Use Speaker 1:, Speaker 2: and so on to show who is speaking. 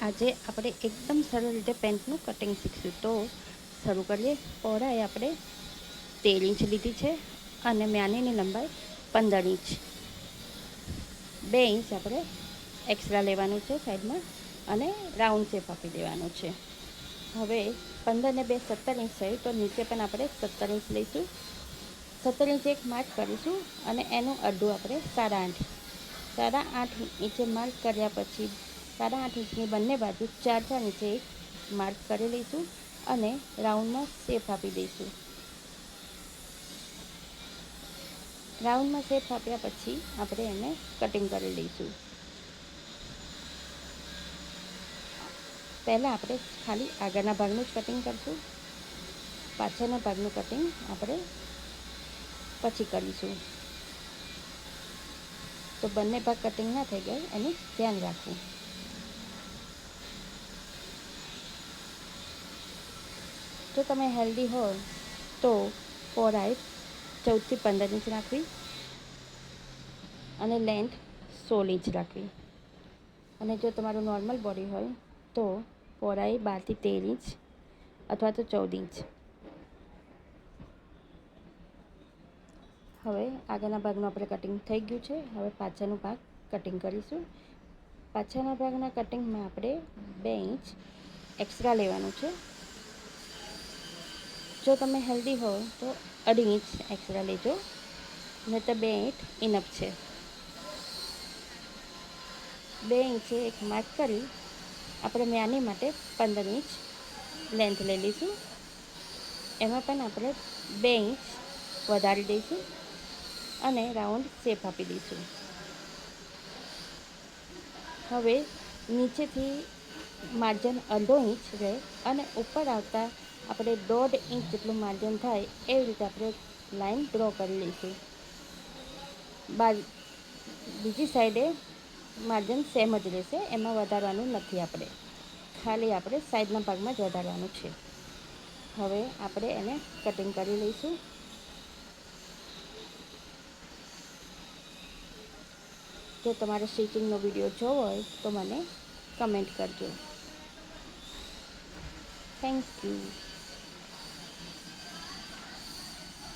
Speaker 1: આજે આપણે એકદમ સરળ રીતે પેન્ટનું કટિંગ શીખશું. તો શરૂ કરીએ. પહોળાઈ આપણે 13 ઇંચ લીધી છે અને મ્યાનીની લંબાઈ 15 ઇંચ. 2 ઇંચ આપણે એક્સ્ટ્રા લેવાનું છે સાઈડમાં અને રાઉન્ડ શેપ આપી દેવાનો છે. હવે 15 ને 2 17 ઇંચ થયું, તો નીચે પણ આપણે 17 ઇંચ લઈશું. 17 ઇંચ એક માર્ક કરીશું અને એનું અડધું આપણે 8.5 ઇંચે માર્ક કર્યા પછી 8.5 ઇંચની બંને બાજુ 4 ઇંચે એક માર્ક કરી લઈશું અને રાઉન્ડમાં શેપ આપી દઈશું. રાઉન્ડમાં શેપ આપ્યા પછી આપણે એને કટિંગ કરી લઈશું. પહેલાં આપણે ખાલી આગળના ભાગનું જ કટિંગ કરીશું. પાછળના ભાગનું કટિંગ આપણે પછી કરીશું. તો બંને ભાગ કટિંગ ના થઈ જાય એનું ધ્યાન રાખવું. જો તમે હેલ્ધી હો તો પહોળાઈ 14 થી 15 ઇંચ રાખવી અને લેન્થ 16 ઇંચ રાખવી. અને જો તમારું નોર્મલ બોડી હોય તો પહોળાઈ 12 થી 13 ઇંચ અથવા તો 14 ઇંચ. હવે આગળના ભાગનું આપણે કટિંગ થઈ ગયું છે. હવે પાછળનો ભાગ કટિંગ કરીશું. પાછળના ભાગના કટિંગમાં આપણે 2 ઇંચ એક્સ્ટ્રા લેવાનું છે. જો તમે હેલ્ધી હો તો 2.5 ઇંચ એક્સ્ટ્રા લેજો, નહીં તો 2 ઇંચ ઇનફ છે. 2 ઇંચે એક માર્ક કરી આપણે મ્યાની માટે 15 ઇંચ લેન્થ લઈ લઈશું. એમાં પણ આપણે 2 ઇંચ વધારી દઈશું અને રાઉન્ડ શેપ આપી દઈશું. હવે નીચેથી માર્જિન 1/2 ઇંચ રહે અને ઉપર આવતા આપણે 1.5 ઇંચ જેટલું માર્જિન થાય એવી રીતે આપણે લાઈન ડ્રો કરી લઈશું. બીજી સાઈડે માર્જિન સેમ જ રહેશે, એમાં વધારવાનું નથી. આપણે ખાલી સાઈડના ભાગમાં જ વધારવાનું છે. હવે આપણે એને કટિંગ કરી લઈશું. જો તમારે સ્ટિચિંગનો વિડીયો જોવો હોય તો મને કમેન્ટ કરજો. Thank you.